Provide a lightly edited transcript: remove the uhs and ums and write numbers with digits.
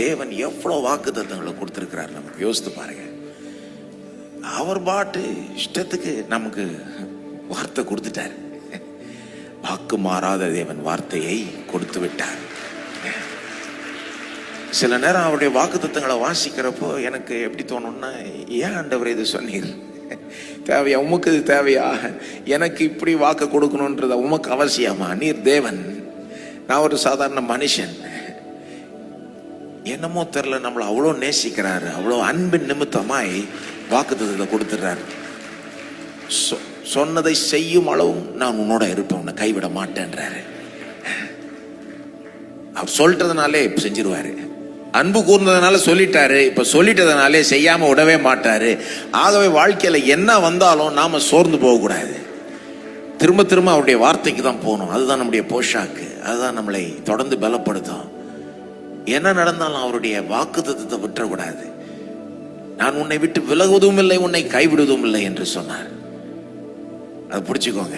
தேவன் எவ்வளவு வாக்குத்தத்தங்களை கொடுத்திருக்கிறார் நமக்கு, யோசித்து பாருங்க. அவர் பாட்டு இஷ்டத்துக்கு நமக்கு வார்த்தை கொடுத்துட்டார். வாக்கு மாறாத தேவன் வார்த்தையை கொடுத்து விட்டார். சில நேரம் அவருடைய வாக்குத்தத்தங்களை வாசிக்கிறப்போ எனக்கு எப்படி தோணும்னா, ஏன் ஆண்டவர் இது சொன்னீர்? தேவையா? உமக்கு இது தேவையா? எனக்கு இப்படி வாக்கு கொடுக்கணும்ன்றத உமக்கு அவசியமா? நீர் தேவன், நான் ஒரு சாதாரண மனுஷன். என்னமோ தெரியல, நம்மளை அவ்வளோ நேசிக்கிறாரு, அவ்வளோ அன்பின் நிமித்தமாய் வாக்குத்தத்தத்தை கொடுத்துடுறாரு. சொன்னதை செய்யும் அளவும் நான் உன்னோட இருப்பேன், உன்னை கைவிட மாட்டேன்றாரு. அவர் சொல்றதுனாலே செஞ்சிருவாரு. அன்பு கூர்ந்ததுனால சொல்லிட்டாரு, இப்ப சொல்லிட்டதுனாலே செய்யாம விடவே மாட்டாரு. ஆகவே வாழ்க்கையில என்ன வந்தாலும் நாம சோர்ந்து போக கூடாது. திரும்ப திரும்ப அவருடைய வார்த்தைக்கு தான் போகணும். அதுதான் நம்முடைய போஷாக்கு, அதுதான் நம்மளை தொடர்ந்து பலப்படுத்தும். என்ன நடந்தாலும் அவருடைய வாக்குத்தத்தத்தை விட்டுறக்கூடாது. நான் உன்னை விட்டு விலகுவதும் இல்லை, உன்னை கைவிடுவதும் இல்லை என்று சொன்னார். அதை பிடிச்சுக்கோங்க.